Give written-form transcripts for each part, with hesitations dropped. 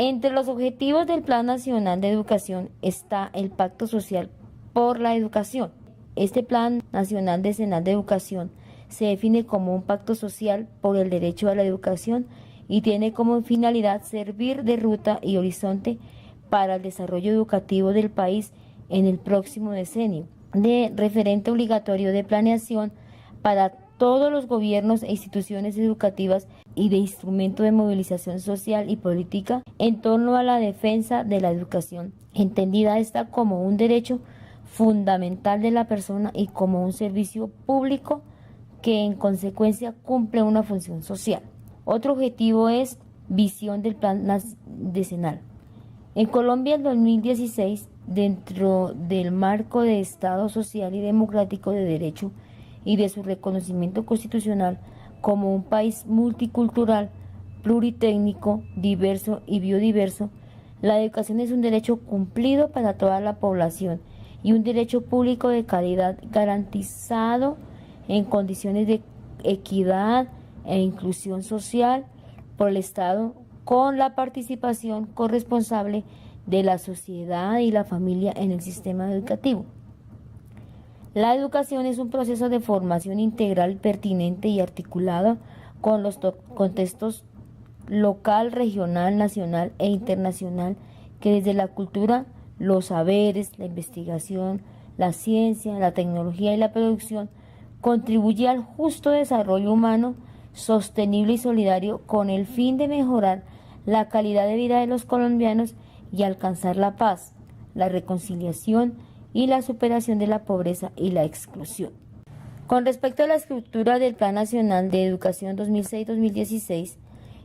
Entre los objetivos del Plan Nacional de Educación está el Pacto Social por la Educación. Este Plan Nacional Decenal de Educación se define como un pacto social por el derecho a la educación y tiene como finalidad servir de ruta y horizonte para el desarrollo educativo del país en el próximo decenio, de referente obligatorio de planeación para todos los gobiernos e instituciones educativas y de instrumento de movilización social y política en torno a la defensa de la educación, entendida esta como un derecho fundamental de la persona y como un servicio público que en consecuencia cumple una función social. Otro objetivo es visión del Plan Decenal. En Colombia, en 2016, dentro del marco de Estado social y democrático de derecho y de su reconocimiento constitucional como un país multicultural, pluritécnico, diverso y biodiverso, la educación es un derecho cumplido para toda la población y un derecho público de calidad garantizado en condiciones de equidad e inclusión social por el Estado, con la participación corresponsable de la sociedad y la familia en el sistema educativo. La educación es un proceso de formación integral, pertinente y articulado con los contextos local, regional, nacional e internacional, que desde la cultura, los saberes, la investigación, la ciencia, la tecnología y la producción contribuye al justo desarrollo humano, sostenible y solidario, con el fin de mejorar la calidad de vida de los colombianos y alcanzar la paz, la reconciliación y la superación de la pobreza y la exclusión. Con respecto a la estructura del Plan Nacional de Educación 2006-2016,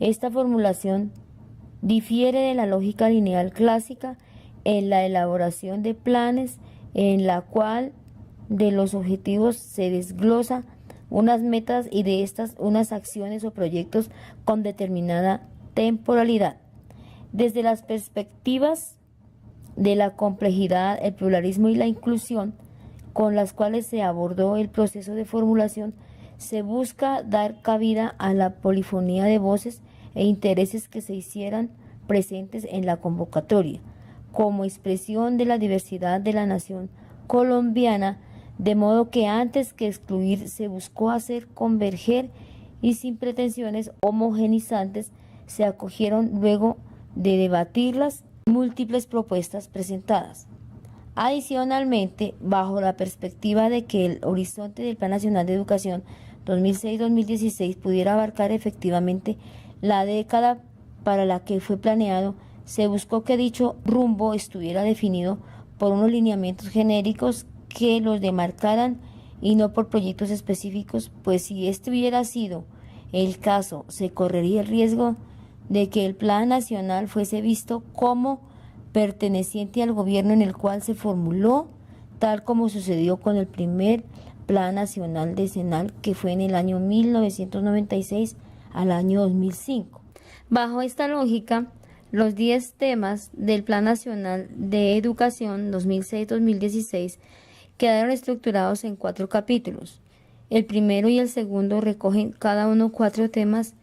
esta formulación difiere de la lógica lineal clásica en la elaboración de planes, en la cual de los objetivos se desglosa unas metas y de estas unas acciones o proyectos con determinada temporalidad. Desde las perspectivas de la complejidad, el pluralismo y la inclusión con las cuales se abordó el proceso de formulación, se busca dar cabida a la polifonía de voces e intereses que se hicieran presentes en la convocatoria, como expresión de la diversidad de la nación colombiana, de modo que antes que excluir se buscó hacer converger y sin pretensiones homogenizantes se acogieron luego de debatirlas múltiples propuestas presentadas. Adicionalmente, bajo la perspectiva de que el horizonte del Plan Nacional de Educación 2006-2016 pudiera abarcar efectivamente la década para la que fue planeado, se buscó que dicho rumbo estuviera definido por unos lineamientos genéricos que los demarcaran y no por proyectos específicos, pues si este hubiera sido el caso, se correría el riesgo de que el Plan Nacional fuese visto como perteneciente al gobierno en el cual se formuló, tal como sucedió con el primer Plan Nacional Decenal, que fue en el año 1996 al año 2005. Bajo esta lógica, los 10 temas del Plan Nacional de Educación 2006-2016 quedaron estructurados en 4 capítulos. El primero y el segundo recogen cada uno 4 temas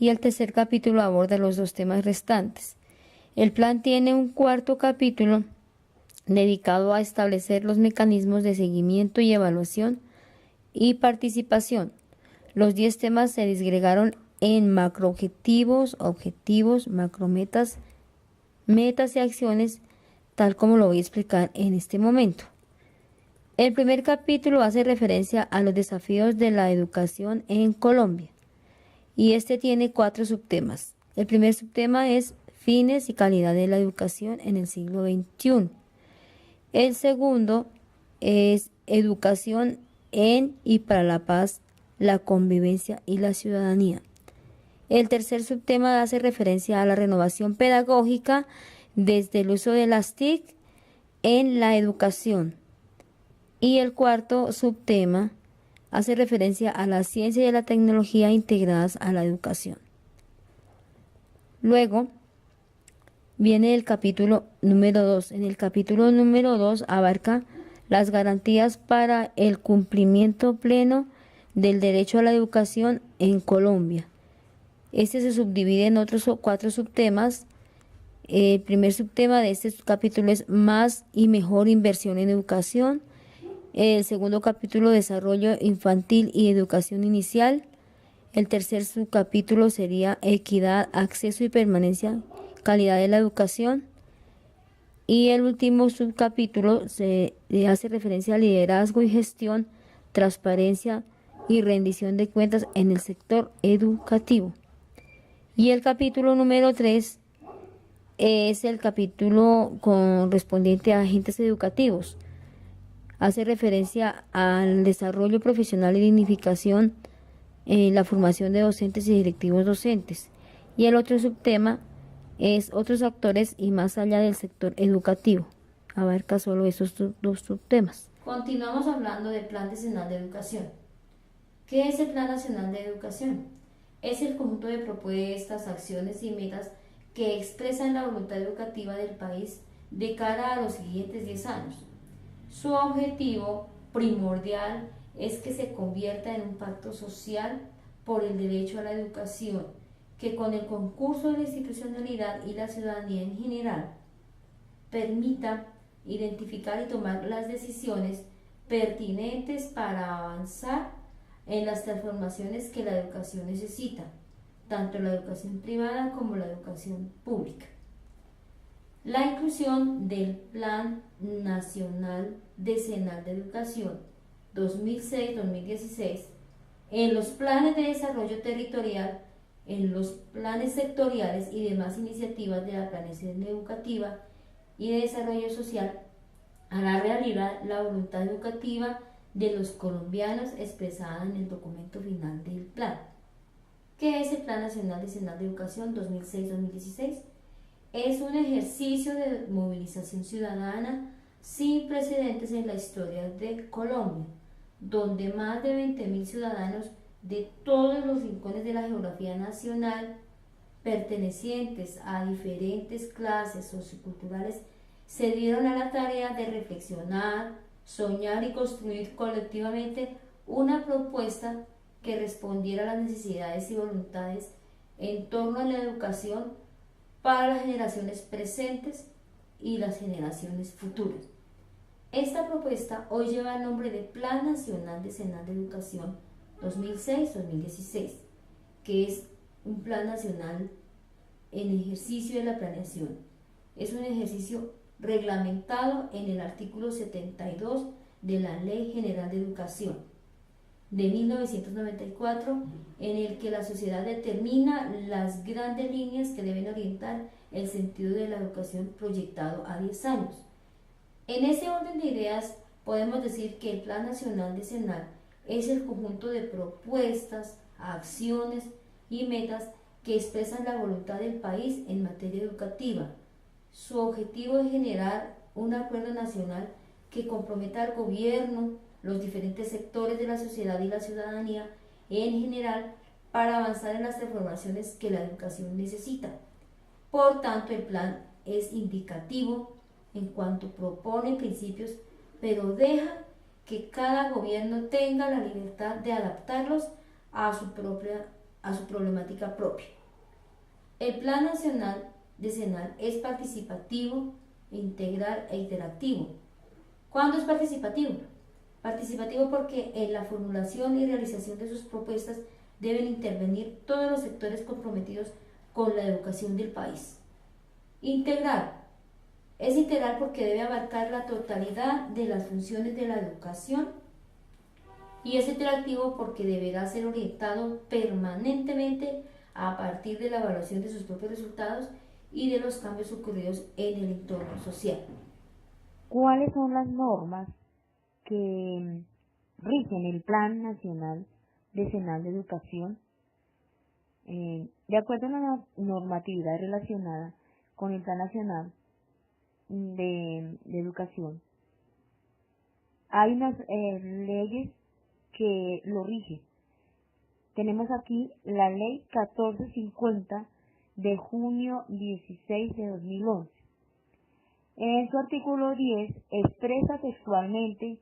y el tercer capítulo aborda los 2 temas restantes. El plan tiene un cuarto capítulo dedicado a establecer los mecanismos de seguimiento y evaluación y participación. Los 10 temas se disgregaron en macroobjetivos, objetivos, macrometas, metas y acciones, tal como lo voy a explicar en este momento. El primer capítulo hace referencia a los desafíos de la educación en Colombia y este tiene 4 subtemas. El primer subtema es fines y calidad de la educación en el siglo XXI. El segundo es educación en y para la paz, la convivencia y la ciudadanía. El tercer subtema hace referencia a la renovación pedagógica desde el uso de las TIC en la educación. Y el cuarto subtema hace referencia a la ciencia y a la tecnología integradas a la educación. Luego viene el capítulo número 2. En el capítulo número 2 abarca las garantías para el cumplimiento pleno del derecho a la educación en Colombia. Este se subdivide en otros 4 subtemas El primer subtema de este capítulo es más y mejor inversión en educación. El segundo capítulo, desarrollo infantil y educación inicial. El tercer subcapítulo sería equidad, acceso y permanencia, calidad de la educación. Y el último subcapítulo se hace referencia a liderazgo y gestión, transparencia y rendición de cuentas en el sector educativo. Y el capítulo número 3 es el capítulo correspondiente a agentes educativos. Hace referencia al desarrollo profesional y dignificación en la formación de docentes y directivos docentes. Y el otro subtema es otros actores y más allá del sector educativo. Abarca solo esos dos subtemas. Continuamos hablando del Plan Decenal de Educación. ¿Qué es el Plan Nacional de Educación? Es el conjunto de propuestas, acciones y metas que expresan la voluntad educativa del país de cara a los siguientes 10 años. Su objetivo primordial es que se convierta en un pacto social por el derecho a la educación, que con el concurso de la institucionalidad y la ciudadanía en general permita identificar y tomar las decisiones pertinentes para avanzar en las transformaciones que la educación necesita, tanto la educación privada como la educación pública. La inclusión del Plan Nacional Decenal de Educación 2006-2016 en los planes de desarrollo territorial, en los planes sectoriales y demás iniciativas de la planeación educativa y de desarrollo social hará realidad la voluntad educativa de los colombianos expresada en el documento final del plan. ¿Qué es el Plan Nacional Decenal de Educación 2006-2016? Es un ejercicio de movilización ciudadana sin precedentes en la historia de Colombia, donde más de 20.000 ciudadanos de todos los rincones de la geografía nacional, pertenecientes a diferentes clases socioculturales, se dieron a la tarea de reflexionar, soñar y construir colectivamente una propuesta que respondiera a las necesidades y voluntades en torno a la educación para las generaciones presentes y las generaciones futuras. Esta propuesta hoy lleva el nombre de Plan Nacional Decenal de Educación 2006-2016, que es un plan nacional en ejercicio de la planeación. Es un ejercicio reglamentado en el artículo 72 de la Ley General de Educación de 1994, en el que la sociedad determina las grandes líneas que deben orientar el sentido de la educación proyectado a 10 años. En ese orden de ideas, podemos decir que el Plan Nacional Decenal es el conjunto de propuestas, acciones y metas que expresan la voluntad del país en materia educativa. Su objetivo es generar un acuerdo nacional que comprometa al gobierno, los diferentes sectores de la sociedad y la ciudadanía en general para avanzar en las transformaciones que la educación necesita. Por tanto, el plan es indicativo en cuanto propone principios, pero deja que cada gobierno tenga la libertad de adaptarlos a su problemática propia. El Plan Nacional Decenal es participativo, integral e interactivo. ¿Cuándo es participativo? Participativo porque en la formulación y realización de sus propuestas deben intervenir todos los sectores comprometidos con la educación del país. Integral. Es integral porque debe abarcar la totalidad de las funciones de la educación, y es interactivo porque deberá ser orientado permanentemente a partir de la evaluación de sus propios resultados y de los cambios ocurridos en el entorno social. ¿Cuáles son las normas que rigen el Plan Nacional Decenal de Educación? De acuerdo a la normatividad relacionada con el Plan Nacional de Educación, hay unas leyes que lo rigen. Tenemos aquí la Ley 1450 de junio 16 de 2011. En su artículo 10 expresa textualmente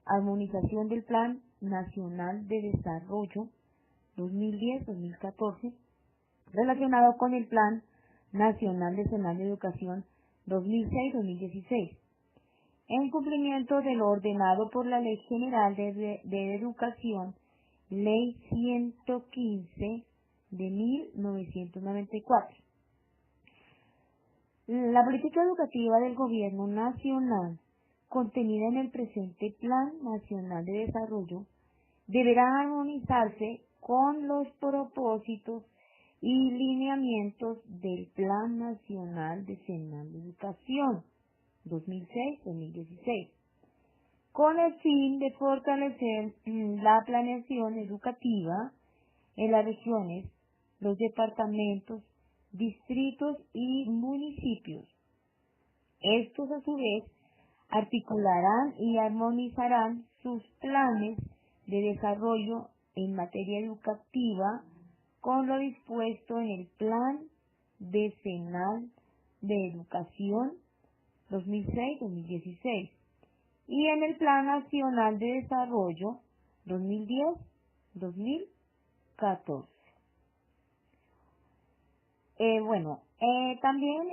armonización del Plan Nacional de Desarrollo 2010-2014 relacionado con el Plan Nacional Decenal de Educación 2006-2016. En cumplimiento de lo ordenado por la Ley General de Educación, Ley 115 de 1994. La política educativa del Gobierno Nacional, contenida en el presente Plan Nacional de Desarrollo, deberá armonizarse con los propósitos y lineamientos del Plan Nacional Decenal de Educación 2006-2016, con el fin de fortalecer la planeación educativa en las regiones, los departamentos, distritos y municipios. Estos, a su vez, articularán y armonizarán sus planes de desarrollo en materia educativa con lo dispuesto en el Plan Decenal de Educación 2006-2016 y en el Plan Nacional de Desarrollo 2010-2014. También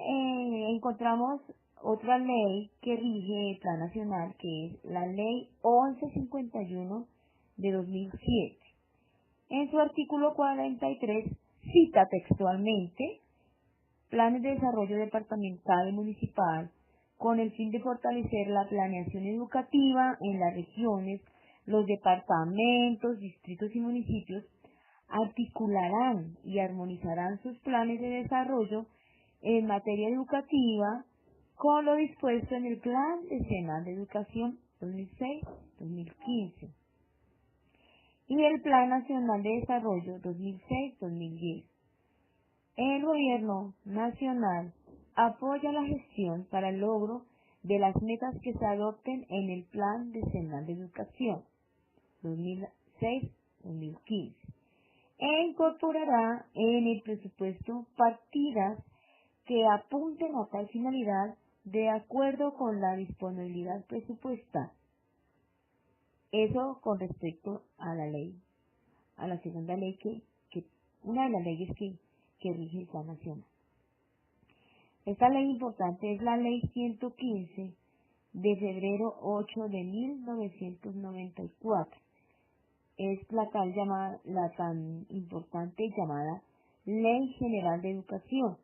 encontramos otra ley que rige el Plan Nacional, que es la Ley 1151 de 2007. En su artículo 43 cita textualmente planes de desarrollo departamental y municipal con el fin de fortalecer la planeación educativa en las regiones, los departamentos, distritos y municipios articularán y armonizarán sus planes de desarrollo en materia educativa con lo dispuesto en el Plan Decenal de Educación 2006-2015 y el Plan Nacional de Desarrollo 2006-2010. El Gobierno Nacional apoya la gestión para el logro de las metas que se adopten en el Plan Decenal de Educación 2006-2015 e incorporará en el presupuesto partidas que apunten a tal finalidad de acuerdo con la disponibilidad presupuestal. Eso con respecto a la ley, a la segunda ley una de las leyes que rige el Plan Nacional. Esta ley importante es la Ley 115 de febrero 8 de 1994. Es la tan importante llamada Ley General de Educación.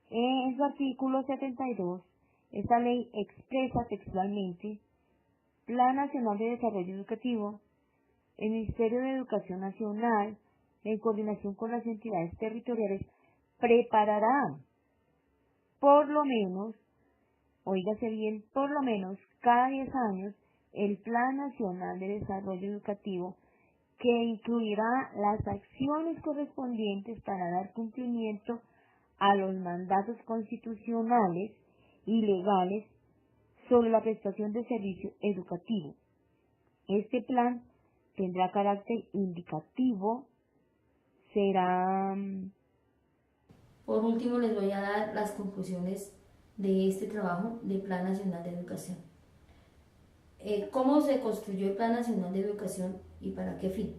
En su artículo 72, esta ley expresa textualmente: Plan Nacional de Desarrollo Educativo. El Ministerio de Educación Nacional, en coordinación con las entidades territoriales, preparará por lo menos, oígase bien, por lo menos cada 10 años, el Plan Nacional de Desarrollo Educativo, que incluirá las acciones correspondientes para dar cumplimiento a los mandatos constitucionales y legales sobre la prestación de servicio educativo. Este plan tendrá carácter indicativo, será... Por último, les voy a dar las conclusiones de este trabajo del Plan Nacional de Educación. ¿Cómo se construyó el Plan Nacional de Educación y para qué fin?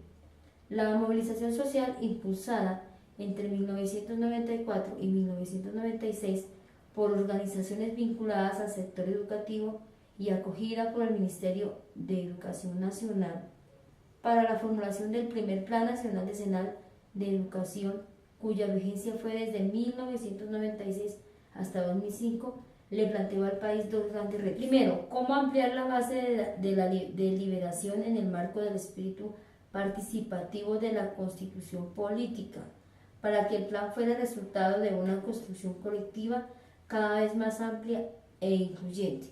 La movilización social impulsada entre 1994 y 1996 por organizaciones vinculadas al sector educativo y acogida por el Ministerio de Educación Nacional para la formulación del primer Plan Nacional Decenal de Educación, cuya vigencia fue desde 1996 hasta 2005, le planteó al país dos grandes retos. Primero, cómo ampliar la base de la deliberación en el marco del espíritu participativo de la Constitución política, para que el plan fuera el resultado de una construcción colectiva cada vez más amplia e incluyente.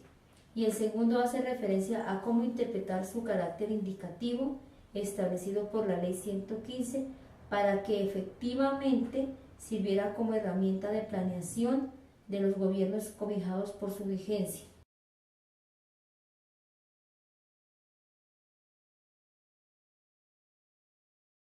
Y el segundo hace referencia a cómo interpretar su carácter indicativo establecido por la Ley 115 para que efectivamente sirviera como herramienta de planeación de los gobiernos cobijados por su vigencia.